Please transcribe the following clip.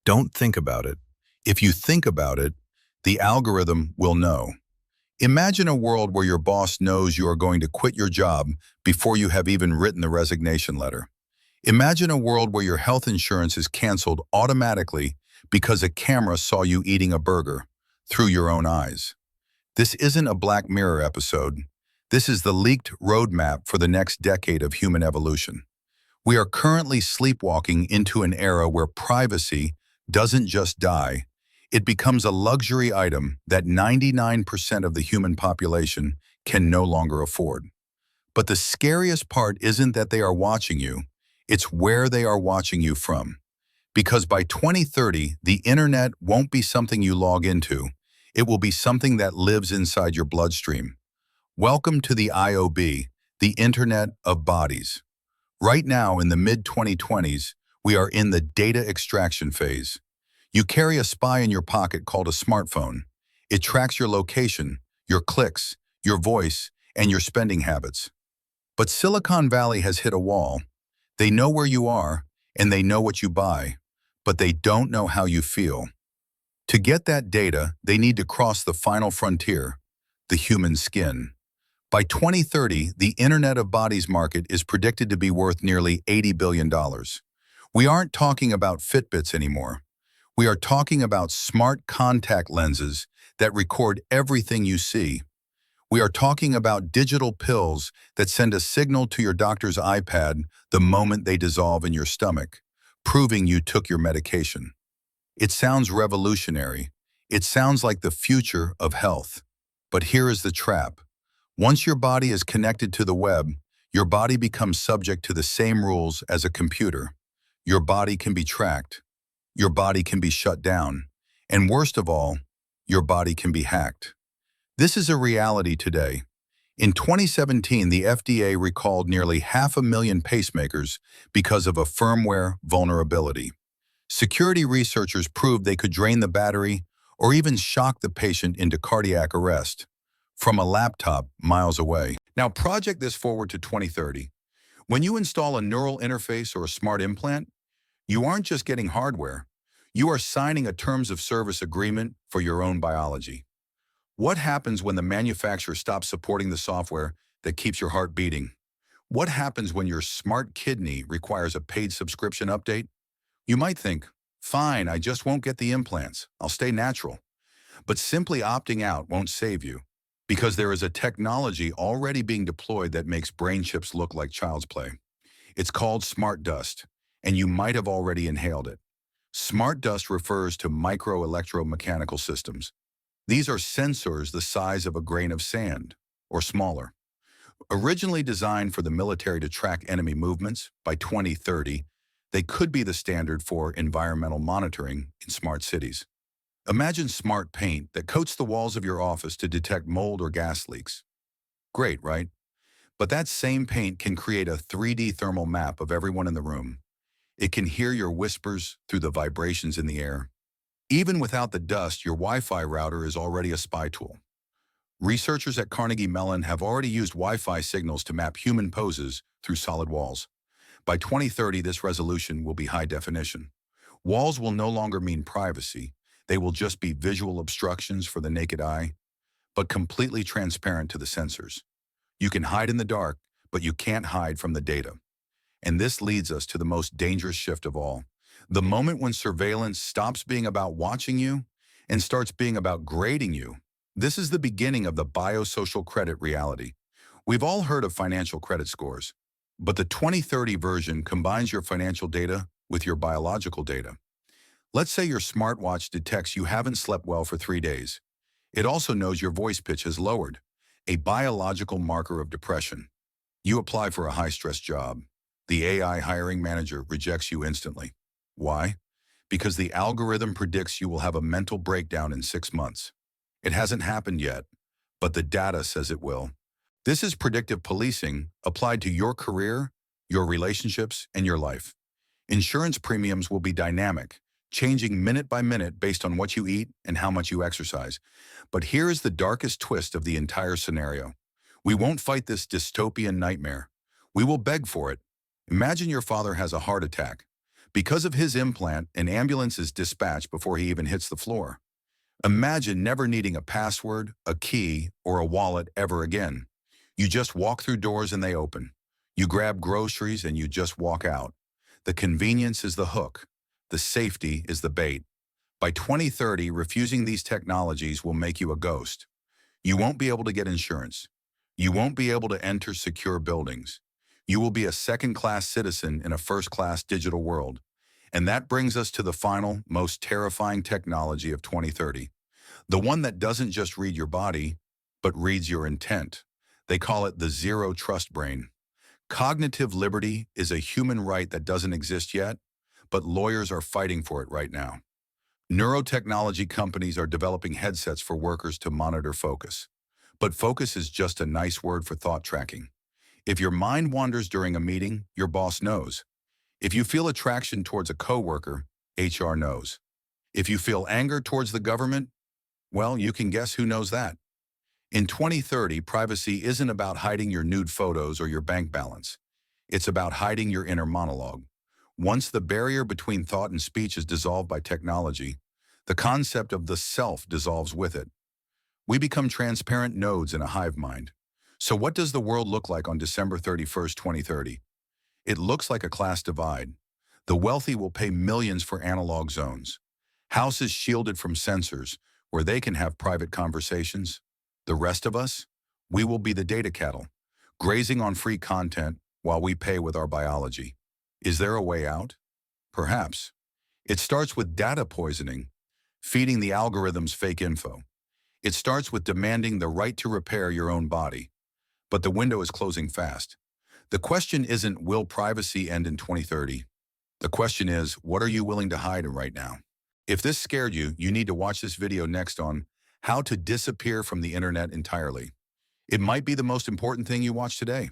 Don't think about it. If you think about it, the algorithm will know. Imagine a world where your boss knows you are going to quit your job before you have even written the resignation letter. Imagine a world where your health insurance is canceled automatically because a camera saw you eating a burger through your own eyes. This isn't a Black Mirror episode. This is the leaked roadmap for the next decade of human evolution. We are currently sleepwalking into an era where privacy doesn't just die, it becomes a luxury item that 99% of the human population can no longer afford. But the scariest part isn't that they are watching you, it's where they are watching you from. Because by 2030, the internet won't be something you log into, it will be something that lives inside your bloodstream. Welcome to the IOB, the Internet of Bodies. Right now, in the mid-2020s, we are in the data extraction phase. You carry a spy in your pocket called a smartphone. It tracks your location, your clicks, your voice, and your spending habits. But Silicon Valley has hit a wall. They know where you are, and they know what you buy, but they don't know how you feel. To get that data, they need to cross the final frontier, the human skin. By 2030, the Internet of Bodies market is predicted to be worth nearly $80 billion. We aren't talking about Fitbits anymore. We are talking about smart contact lenses that record everything you see. We are talking about digital pills that send a signal to your doctor's iPad the moment they dissolve in your stomach, proving you took your medication. It sounds revolutionary. It sounds like the future of health. But here is the trap. Once your body is connected to the web, your body becomes subject to the same rules as a computer. Your body can be tracked. Your body can be shut down. And worst of all, your body can be hacked. This is a reality today. In 2017, the FDA recalled nearly 500,000 pacemakers because of a firmware vulnerability. Security researchers proved they could drain the battery or even shock the patient into cardiac arrest from a laptop miles away. Now project this forward to 2030. When you install a neural interface or a smart implant, you aren't just getting hardware. You are signing a terms of service agreement for your own biology. What happens when the manufacturer stops supporting the software that keeps your heart beating? What happens when your smart kidney requires a paid subscription update? You might think, fine, I just won't get the implants. I'll stay natural. But simply opting out won't save you, because there is a technology already being deployed that makes brain chips look like child's play. It's called smart dust, and you might have already inhaled it. Smart dust refers to micro-electromechanical systems. These are sensors the size of a grain of sand, or smaller. Originally designed for the military to track enemy movements, by 2030, they could be the standard for environmental monitoring in smart cities. Imagine smart paint that coats the walls of your office to detect mold or gas leaks. Great, right? But that same paint can create a 3D thermal map of everyone in the room. It can hear your whispers through the vibrations in the air. Even without the dust, your Wi-Fi router is already a spy tool. Researchers at Carnegie Mellon have already used Wi-Fi signals to map human poses through solid walls. By 2030, this resolution will be high definition. Walls will no longer mean privacy. They will just be visual obstructions for the naked eye, but completely transparent to the sensors. You can hide in the dark, but you can't hide from the data. And this leads us to the most dangerous shift of all. The moment when surveillance stops being about watching you and starts being about grading you. This is the beginning of the biosocial credit reality. We've all heard of financial credit scores, but the 2030 version combines your financial data with your biological data. Let's say your smartwatch detects you haven't slept well for 3 days. It also knows your voice pitch has lowered, a biological marker of depression. You apply for a high-stress job. The AI hiring manager rejects you instantly. Why? Because the algorithm predicts you will have a mental breakdown in 6 months. It hasn't happened yet, but the data says it will. This is predictive policing applied to your career, your relationships, and your life. Insurance premiums will be dynamic, changing minute by minute based on what you eat and how much you exercise. But here is the darkest twist of the entire scenario. We won't fight this dystopian nightmare. We will beg for it. Imagine your father has a heart attack. Because of his implant, an ambulance is dispatched before he even hits the floor. Imagine never needing a password, a key, or a wallet ever again. You just walk through doors and they open. You grab groceries and you just walk out. The convenience is the hook. The safety is the bait. By 2030, refusing these technologies will make you a ghost. You won't be able to get insurance. You won't be able to enter secure buildings. You will be a second-class citizen in a first-class digital world. And that brings us to the final, most terrifying technology of 2030. The one that doesn't just read your body, but reads your intent. They call it the zero trust brain. Cognitive liberty is a human right that doesn't exist yet, but lawyers are fighting for it right now. Neurotechnology companies are developing headsets for workers to monitor focus. But focus is just a nice word for thought tracking. If your mind wanders during a meeting, your boss knows. If you feel attraction towards a coworker, HR knows. If you feel anger towards the government, well, you can guess who knows that. In 2030, privacy isn't about hiding your nude photos or your bank balance. It's about hiding your inner monologue. Once the barrier between thought and speech is dissolved by technology, the concept of the self dissolves with it. We become transparent nodes in a hive mind. So what does the world look like on December 31st, 2030? It looks like a class divide. The wealthy will pay millions for analog zones. Houses shielded from sensors, where they can have private conversations. The rest of us, we will be the data cattle, grazing on free content while we pay with our biology. Is there a way out? Perhaps. It starts with data poisoning, feeding the algorithms fake info. It starts with demanding the right to repair your own body. But the window is closing fast. The question isn't, will privacy end in 2030? The question is, what are you willing to hide right now? If this scared you, you need to watch this video next on how to disappear from the internet entirely. It might be the most important thing you watch today.